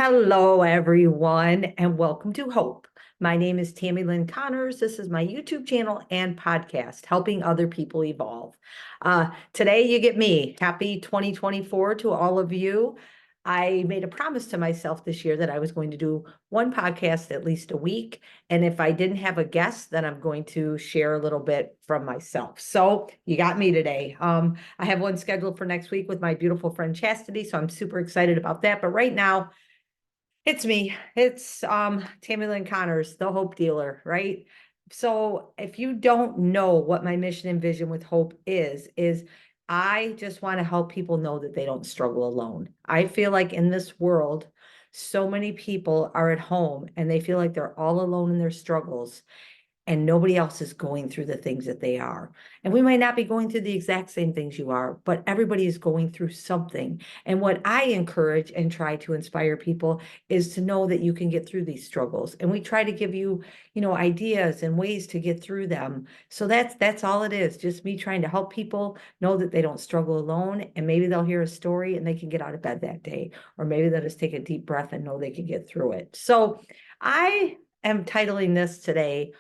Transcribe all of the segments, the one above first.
Hello, everyone, and welcome to Hope. My name is Tammy Lyn Connors. This is my YouTube channel and podcast, helping other people evolve. Today, you get me. Happy 2024 to all of you. I made a promise to myself this year that I was going to do one podcast at least a week. And if I didn't have a guest, then I'm going to share a little bit from myself. So you got me today. I have one scheduled for next week with my beautiful friend Chastity. So I'm super excited about that. But right now, it's me. It's Tammy Lyn Connors, the hope dealer, right? So if you don't know what my mission and vision with Hope is I just want to help people know that they don't struggle alone. I feel like in this world, so many people are at home and they feel like they're all alone in their struggles and nobody else is going through the things that they are. And we might not be going through the exact same things you are, but everybody is going through something. And what I encourage and try to inspire people is to know that you can get through these struggles. And we try to give you, ideas and ways to get through them. So that's all it is. Just me trying to help people know that they don't struggle alone. And maybe they'll hear a story and they can get out of bed that day. Or maybe they'll just take a deep breath and know they can get through it. So I am titling this today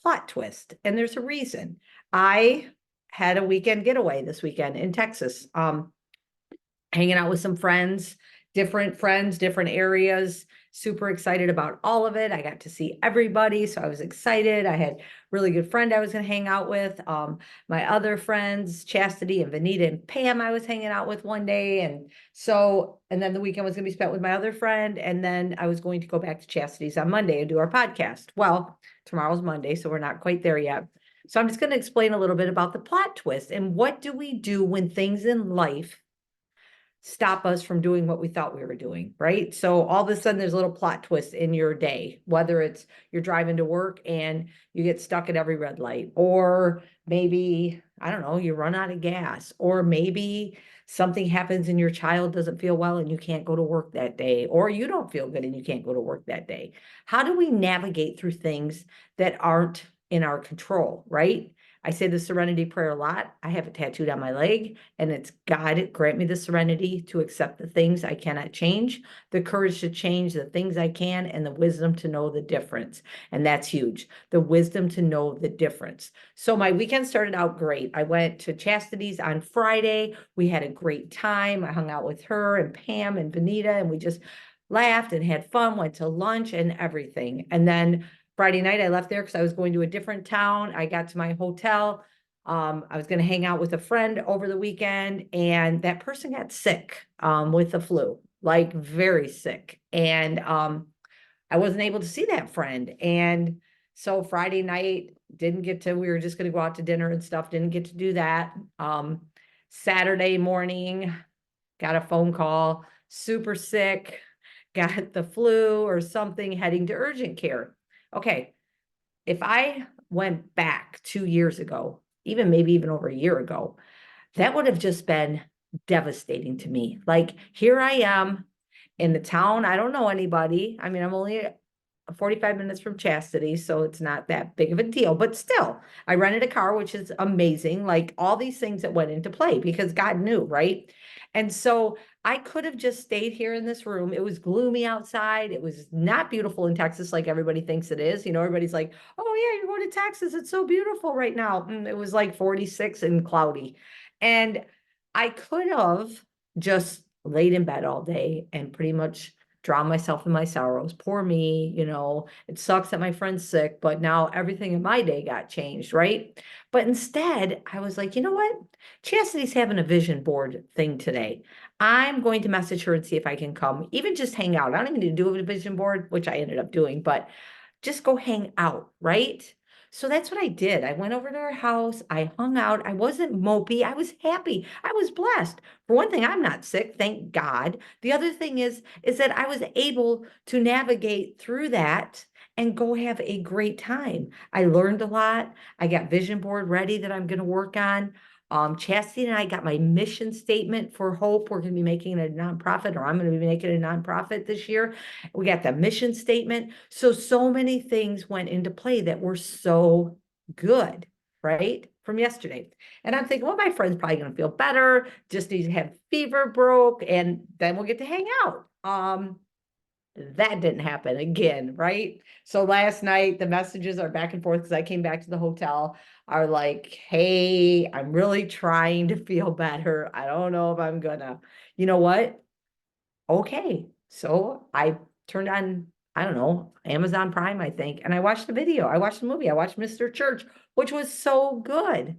Plot Twist, and there's a reason. I had a weekend getaway this weekend in Texas, hanging out with some friends, different areas. Super excited about all of it. I got to see everybody, so I was excited. I had really good friend I was going to hang out with. My other friends, Chastity and Vanita and Pam, I was hanging out with one day, and then the weekend was going to be spent with my other friend, and then I was going to go back to Chastity's on Monday and do our podcast. Well, tomorrow's Monday, so we're not quite there yet. So I'm just going to explain a little bit about the plot twist and what do we do when things in life stop us from doing what we thought we were doing, right? So all of a sudden there's a little plot twist in your day, whether it's you're driving to work and you get stuck at every red light, or maybe, I don't know, you run out of gas, or maybe something happens and your child doesn't feel well and you can't go to work that day, or you don't feel good and you can't go to work that day. How do we navigate through things that aren't in our control, right? I say the serenity prayer a lot. I have it tattooed on my leg, and it's God, grant me the serenity to accept the things I cannot change, the courage to change the things I can, and the wisdom to know the difference. And that's huge. The wisdom to know the difference. So my weekend started out great. I went to Chastity's on Friday. We had a great time. I hung out with her and Pam and Vanita, and we just laughed and had fun, went to lunch and everything. And then Friday night, I left there because I was going to a different town. I got to my hotel. I was going to hang out with a friend over the weekend, and that person got sick with the flu, like very sick. And I wasn't able to see that friend. And so Friday night, we were just going to go out to dinner and stuff, didn't get to do that. Saturday morning, got a phone call, super sick, got the flu or something, heading to urgent care. Okay, if I went back 2 years ago, maybe even over a year ago, that would have just been devastating to me. Like, here I am in the town. I don't know anybody. I mean, I'm only 45 minutes from Chastity, so it's not that big of a deal. But still, I rented a car, which is amazing. Like, all these things that went into play because God knew, right? And so I could have just stayed here in this room. It was gloomy outside. It was not beautiful in Texas like everybody thinks it is. Everybody's like, oh, yeah, you're going to Texas. It's so beautiful right now. It was like 46 and cloudy. And I could have just laid in bed all day and pretty much drown myself in my sorrows. Poor me, it sucks that my friend's sick, but now everything in my day got changed, right? But instead, I was like, you know what? Chastity's having a vision board thing today. I'm going to message her and see if I can come, even just hang out. I don't even need to do a vision board, which I ended up doing, but just go hang out, right? So that's what I did. I went over to her house. I hung out. I wasn't mopey. I was happy. I was blessed. For one thing, I'm not sick, thank God. The other thing is that I was able to navigate through that and go have a great time. I learned a lot. I got vision board ready that I'm going to work on. Chastity and I got my mission statement for Hope. We're going to be making it a nonprofit, or I'm going to be making it a nonprofit this year. We got the mission statement. So many things went into play that were so good, right? From yesterday. And I'm thinking, well, my friend's probably going to feel better, just needs to have fever broke, and then we'll get to hang out. That didn't happen again, right? So last night, the messages are back and forth because I came back to the hotel, are like, hey, I'm really trying to feel better. I don't know if I'm gonna. You know what? Okay. So I turned on, I don't know, Amazon Prime, I think, and I watched the video. I watched the movie. I watched Mr. Church, which was so good.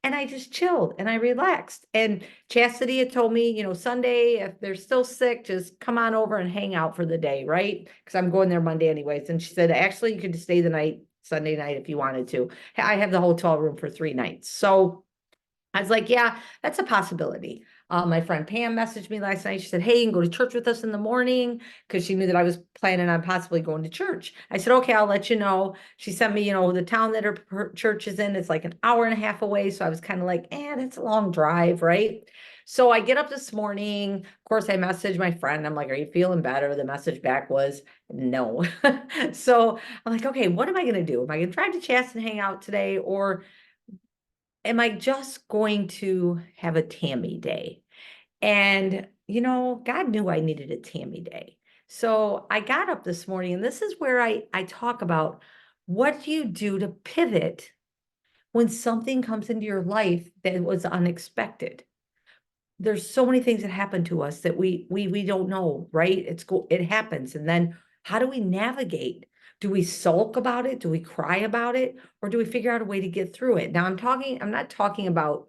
And I just chilled and I relaxed. And Chastity had told me, Sunday, if they're still sick, just come on over and hang out for the day, right? Because I'm going there Monday anyways. And she said, actually, you could stay the night, Sunday night, if you wanted to. I have the hotel room for 3 nights. So I was like, yeah, that's a possibility. My friend Pam messaged me last night. She said, hey, you can go to church with us in the morning because she knew that I was planning on possibly going to church. I said, okay, I'll let you know. She sent me, the town that her church is in. It's like an hour and a half away. So I was kind of like, that's a long drive, right? So I get up this morning. Of course, I messaged my friend. I'm like, are you feeling better? The message back was no. So I'm like, okay, what am I going to do? Am I going to drive to Chas and hang out today? Or am I just going to have a Tammy day? And, God knew I needed a Tammy day. So I got up this morning, and this is where I talk about what do you do to pivot when something comes into your life that was unexpected. There's so many things that happen to us that we don't know, right? It happens. And then how do we navigate? Do we sulk about it? Do we cry about it? Or do we figure out a way to get through it? Now I'm not talking about,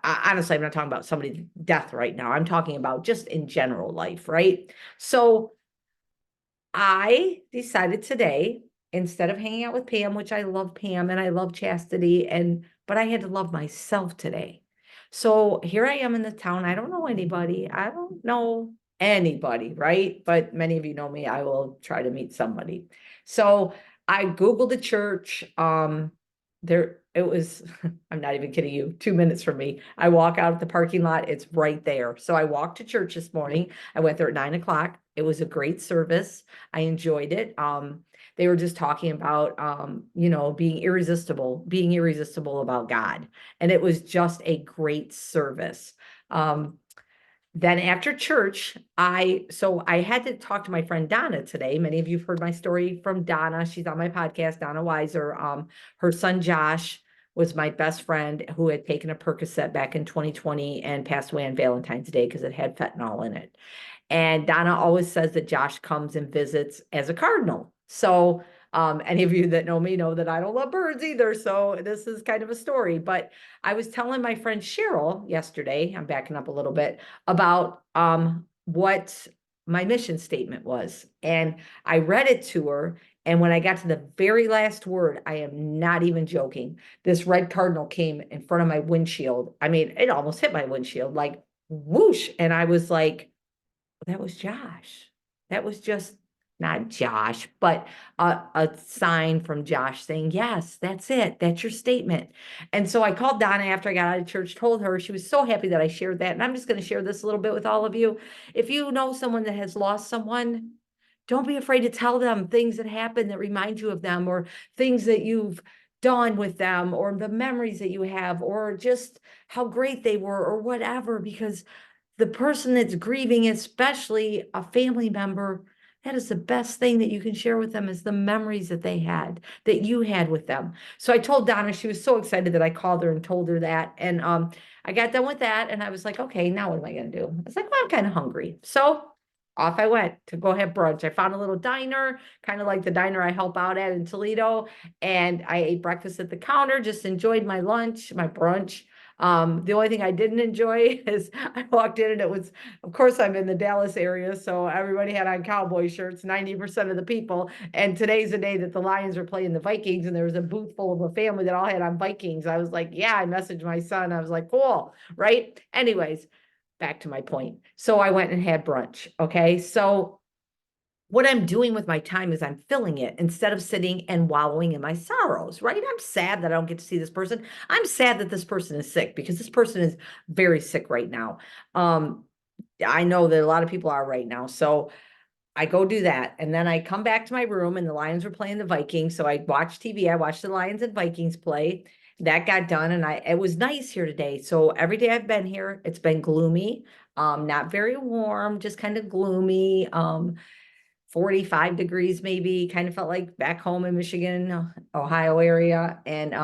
honestly, I'm not talking about somebody's death right now. I'm talking about just in general life, right? So I decided today, instead of hanging out with Pam, which I love Pam and I love Chastity, but I had to love myself today. So here I am in the town. I don't know anybody. I don't know anybody, right? But many of you know me. I will try to meet somebody. So I Googled the church. There it was, I'm not even kidding you, 2 minutes from me. I walk out of the parking lot, it's right there. So I walked to church this morning. I went there at 9 o'clock. It was a great service. I enjoyed it. They were just talking about being irresistible about God. And it was just a great service. Then after church, I had to talk to my friend Donna today. Many of you have heard my story from Donna. She's on my podcast, Donna Weiser. Her son Josh was my best friend who had taken a Percocet back in 2020 and passed away on Valentine's Day because it had fentanyl in it. And Donna always says that Josh comes and visits as a cardinal. So any of you that know me know that I don't love birds either. So this is kind of a story. But I was telling my friend Cheryl yesterday, I'm backing up a little bit, about what my mission statement was. And I read it to her. And when I got to the very last word, I am not even joking. This red cardinal came in front of my windshield. I mean, it almost hit my windshield, like whoosh. And I was like, that was Josh. That was just not Josh, but a sign from Josh saying, yes, that's it. That's your statement. And so I called Donna after I got out of church, told her she was so happy that I shared that. And I'm just going to share this a little bit with all of you. If you know someone that has lost someone, don't be afraid to tell them things that happen that remind you of them, or things that you've done with them, or the memories that you have, or just how great they were, or whatever, because the person that's grieving, especially a family member, that is the best thing that you can share with them, is the memories that they had, that you had with them. So I told Donna, she was so excited that I called her and told her that. And I got done with that and I was like, okay, now what am I going to do? I was like, well, I'm kind of hungry. So off I went to go have brunch. I found a little diner, kind of like the diner I help out at in Toledo. And I ate breakfast at the counter, just enjoyed my lunch, my brunch. The only thing I didn't enjoy is I walked in and it was, of course, I'm in the Dallas area, so everybody had on cowboy shirts, 90% of the people. And today's the day that the Lions are playing the Vikings, and there was a booth full of a family that all had on Vikings. I was like, yeah, I messaged my son. I was like, cool, right? Anyways, back to my point. So I went and had brunch. Okay. So what I'm doing with my time is I'm filling it instead of sitting and wallowing in my sorrows, right? I'm sad that I don't get to see this person. I'm sad that this person is sick because this person is very sick right now. I know that a lot of people are right now. So I go do that. And then I come back to my room and the Lions were playing the Vikings. So I watched TV. I watched the Lions and Vikings play. That got done. And it was nice here today. So every day I've been here, it's been gloomy, not very warm, just kind of gloomy. 45 degrees, maybe. Kind of felt like back home in Michigan, Ohio area. And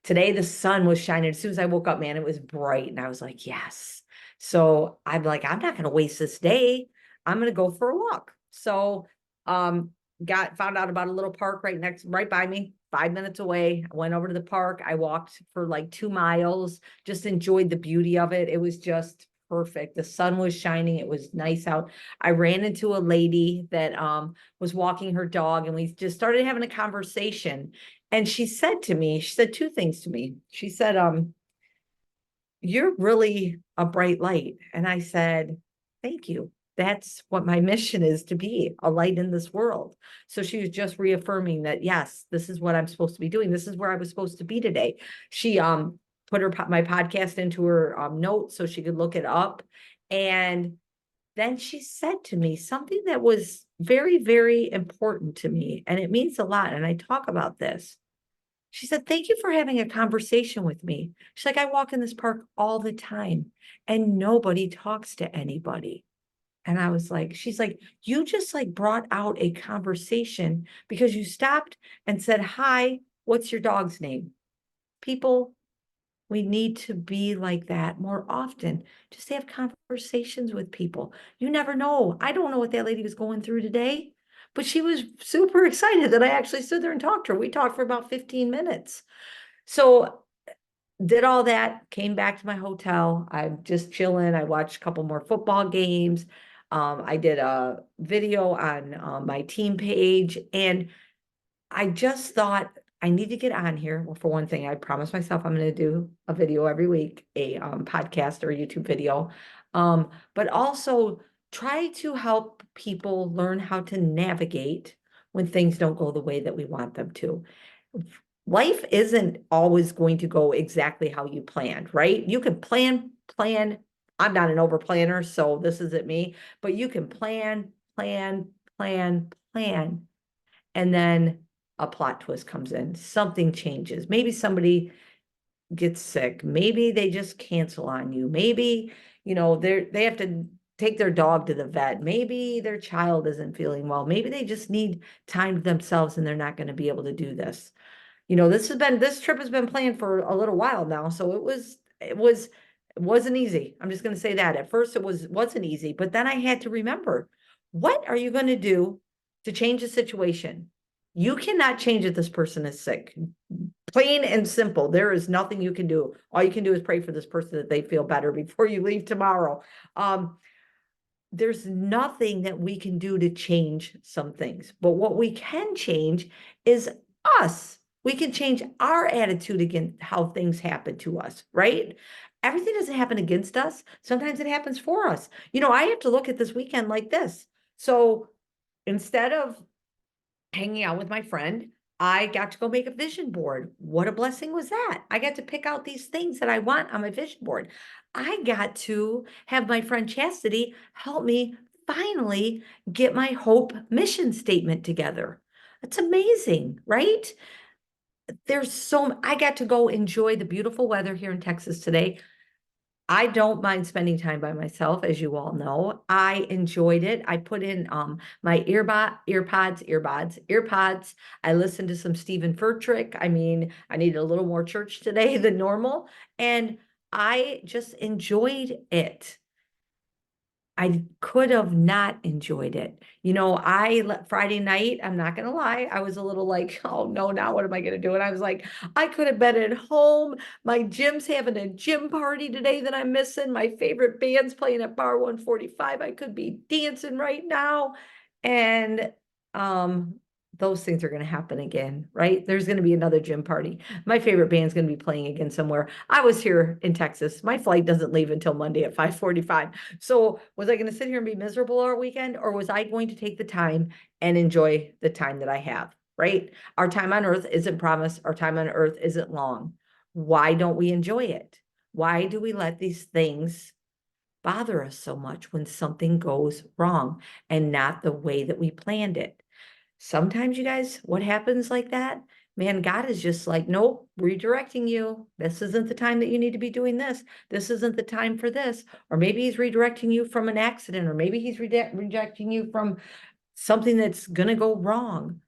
today the sun was shining. As soon as I woke up, man, it was bright. And I was like, yes. So I'm like, I'm not going to waste this day. I'm going to go for a walk. So found out about a little park right by me, 5 minutes away. I went over to the park. I walked for like 2 miles, just enjoyed the beauty of it. It was just perfect. The sun was shining. It was nice out. I ran into a lady that was walking her dog, and we just started having a conversation. And she said two things to me. She said, you're really a bright light. And I said, thank you. That's what my mission is, to be a light in this world. So she was just reaffirming that, yes, this is what I'm supposed to be doing. This is where I was supposed to be today. She put my podcast into her notes so she could look it up. And then she said to me something that was very, very important to me. And it means a lot. And I talk about this. She said, thank you for having a conversation with me. She's like, I walk in this park all the time and nobody talks to anybody. And I was like, she's like, you just like brought out a conversation because you stopped and said, hi, what's your dog's name? People, we need to be like that more often. Just have conversations with people. You never know. I don't know what that lady was going through today, but she was super excited that I actually stood there and talked to her. We talked for about 15 minutes. So did all that, came back to my hotel. I'm just chilling. I watched a couple more football games. I did a video on my team page, and I just thought I need to get on here. Well, for one thing, I promised myself I'm going to do a video every week, a podcast or a YouTube video, but also try to help people learn how to navigate when things don't go the way that we want them to. Life isn't always going to go exactly how you planned, right? You can plan. I'm not an over planner, so this isn't me, but you can plan, and then a plot twist comes in. Something changes. Maybe somebody gets sick. Maybe they just cancel on you. Maybe, they have to take their dog to the vet. Maybe their child isn't feeling well. Maybe they just need time to themselves and they're not going to be able to do this. This trip has been planned for a little while now. So it wasn't easy. I'm just going to say that. At first wasn't easy, but then I had to remember, what are you going to do to change the situation? You cannot change it. This person is sick. Plain and simple. There is nothing you can do. All you can do is pray for this person that they feel better before you leave tomorrow. There's nothing that we can do to change some things, but what we can change is us. We can change our attitude against how things happen to us, right? Everything doesn't happen against us. Sometimes it happens for us. I have to look at this weekend like this. So instead of hanging out with my friend, I got to go make a vision board. What a blessing was that? I got to pick out these things that I want on my vision board. I got to have my friend Chastity help me finally get my Hope mission statement together. It's amazing, right? I got to go enjoy the beautiful weather here in Texas today. I don't mind spending time by myself, as you all know. I enjoyed it. I put in my earpods. I listened to some Stephen Furtick. I mean, I needed a little more church today than normal, and I just enjoyed it. I could have not enjoyed it. Friday night, I'm not going to lie, I was a little like, oh no, now what am I going to do? And I was like, I could have been at home. My gym's having a gym party today that I'm missing. My favorite band's playing at Bar 145. I could be dancing right now. And those things are going to happen again, right? There's going to be another gym party. My favorite band's going to be playing again somewhere. I was here in Texas. My flight doesn't leave until Monday at 5:45. So was I going to sit here and be miserable all weekend, or was I going to take the time and enjoy the time that I have, right? Our time on earth isn't promised. Our time on earth isn't long. Why don't we enjoy it? Why do we let these things bother us so much when something goes wrong and not the way that we planned it? Sometimes, you guys, what happens like that? Man, God is just like, nope, redirecting you. This isn't the time that you need to be doing this. This isn't the time for this. Or maybe he's redirecting you from an accident, or maybe he's rejecting you from something that's going to go wrong.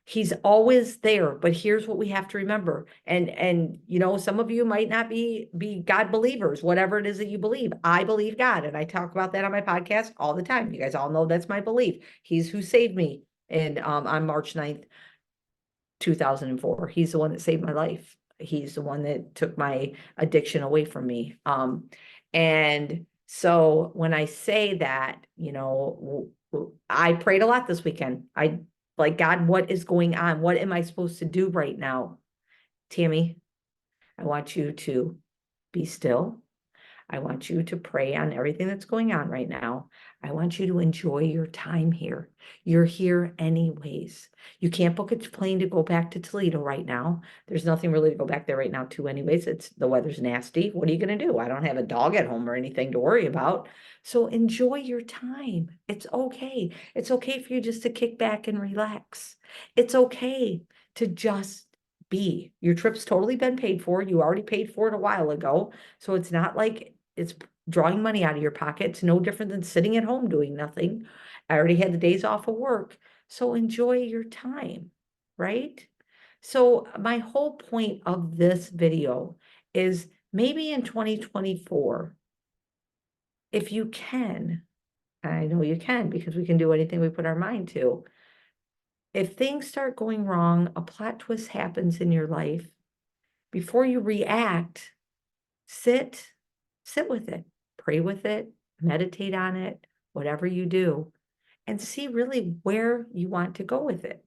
He's always there, but here's what we have to remember. And you know, some of you might not be God believers, whatever it is that you believe. I believe God, and I talk about that on my podcast all the time. You guys all know that's my belief. He's who saved me. And on March 9th, 2004. He's the one that saved my life. He's the one that took my addiction away from me. And so when I say that, you know, I prayed a lot this weekend. I like, God, what is going on? What am I supposed to do right now? Tammy, I want you to be still. I want you to pray on everything that's going on right now. I want you to enjoy your time here. You're here anyways. You can't book a plane to go back to Toledo right now. There's nothing really to go back there right now too anyways. It's the weather's nasty. What are you going to do? I don't have a dog at home or anything to worry about. So enjoy your time. It's okay. It's okay for you just to kick back and relax. It's okay to just be. Your trip's totally been paid for. You already paid for it a while ago. So it's not like it's drawing money out of your pocket. It's no different than sitting at home doing nothing. I already had the days off of work. So enjoy your time, right? So my whole point of this video is maybe in 2024, if you can, I know you can because we can do anything we put our mind to. If things start going wrong, a plot twist happens in your life, before you react, sit with it, pray with it, meditate on it, whatever you do, and see really where you want to go with it.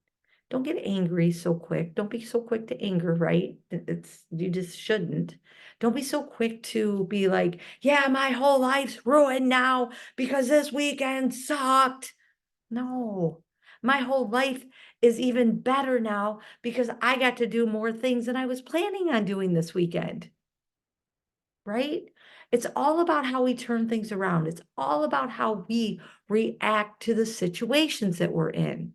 Don't get angry so quick. Don't be so quick to anger, right? It's you just shouldn't. Don't be so quick to be like, yeah, my whole life's ruined now because this weekend sucked. No, my whole life is even better now because I got to do more things than I was planning on doing this weekend, right? It's all about how we turn things around. It's all about how we react to the situations that we're in.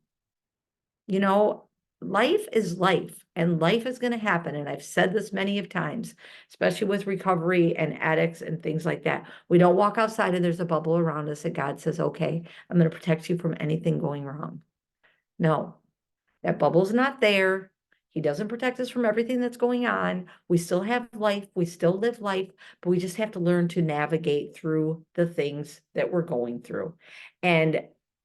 You know, life is life and life is going to happen. And I've said this many of times, especially with recovery and addicts and things like that. We don't walk outside and there's a bubble around us that God says, okay, I'm going to protect you from anything going wrong. No, that bubble's not there. He doesn't protect us from everything that's going on. We still have life. We still live life, but we just have to learn to navigate through the things that we're going through. And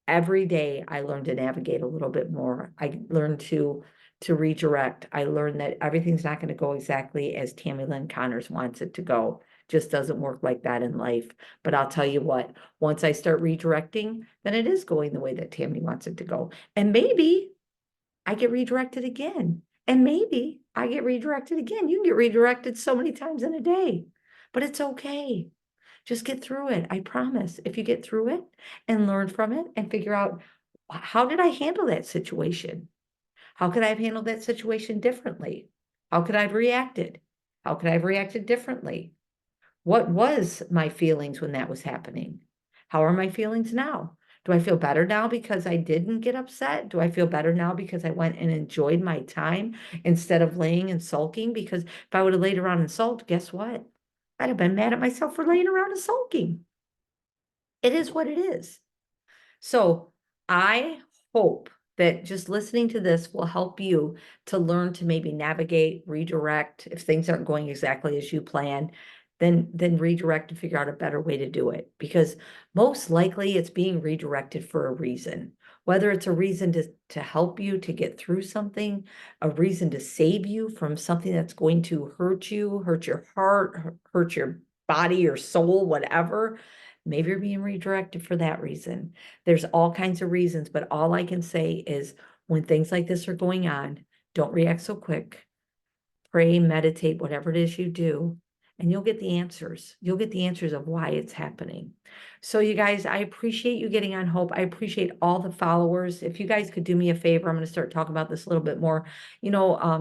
every day I learn to navigate a little bit more. I learn to redirect. I learn that everything's not going to go exactly as Tammy Lyn Connors wants it to go. Just doesn't work like that in life. But I'll tell you what, once I start redirecting, then it is going the way that Tammy wants it to go. And maybe I get redirected again. And maybe I get redirected again. You can get redirected so many times in a day, but it's okay. Just get through it. I promise. If you get through it and learn from it and figure out, how did I handle that situation? How could I have handled that situation differently? How could I have reacted? How could I have reacted differently? What was my feelings when that was happening? How are my feelings now? Do I feel better now because I didn't get upset? Do I feel better now because I went and enjoyed my time instead of laying and sulking? Because if I would have laid around and sulked, guess what? I'd have been mad at myself for laying around and sulking. It is what it is. So I hope that just listening to this will help you to learn to maybe navigate, redirect. If things aren't going exactly as you plan, then redirect and figure out a better way to do it. Because most likely it's being redirected for a reason. Whether it's a reason to help you to get through something, a reason to save you from something that's going to hurt you, hurt your heart, hurt your body, your soul, whatever. Maybe you're being redirected for that reason. There's all kinds of reasons, but all I can say is when things like this are going on, don't react so quick. Pray, meditate, whatever it is you do, and you'll get the answers. You'll get the answers of why it's happening. So you guys, I appreciate you getting on Hope. I appreciate all the followers. If you guys could do me a favor, I'm going to start talking about this a little bit more.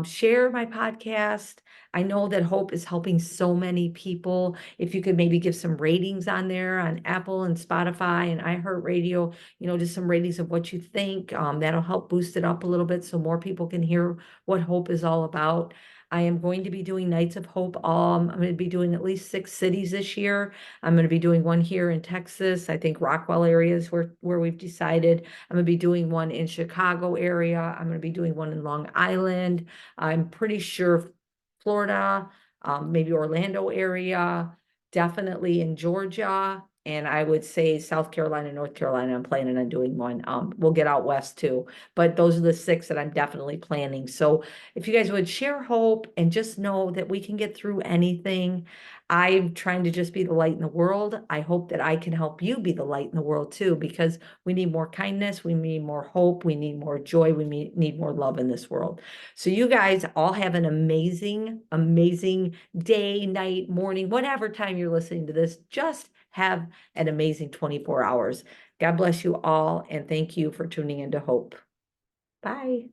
Share my podcast. I know that Hope is helping so many people. If you could maybe give some ratings on there on Apple and Spotify and iHeartRadio, just some ratings of what you think. That'll help boost it up a little bit so more people can hear what Hope is all about. I am going to be doing Nights of Hope. I'm going to be doing at least 6 cities this year. I'm going to be doing one here in Texas. I think Rockwell area is where we've decided. I'm going to be doing one in Chicago area. I'm going to be doing one in Long Island. I'm pretty sure Florida, maybe Orlando area, definitely in Georgia. And I would say South Carolina, North Carolina, I'm planning on doing one. We'll get out west too, but those are the 6 that I'm definitely planning. So if you guys would share hope and just know that we can get through anything. I'm trying to just be the light in the world. I hope that I can help you be the light in the world too, because we need more kindness, we need more hope, we need more joy, we need more love in this world. So you guys all have an amazing, amazing day, night, morning, whatever time you're listening to this. Just have an amazing 24 hours. God bless you all, and thank you for tuning into Hope. Bye.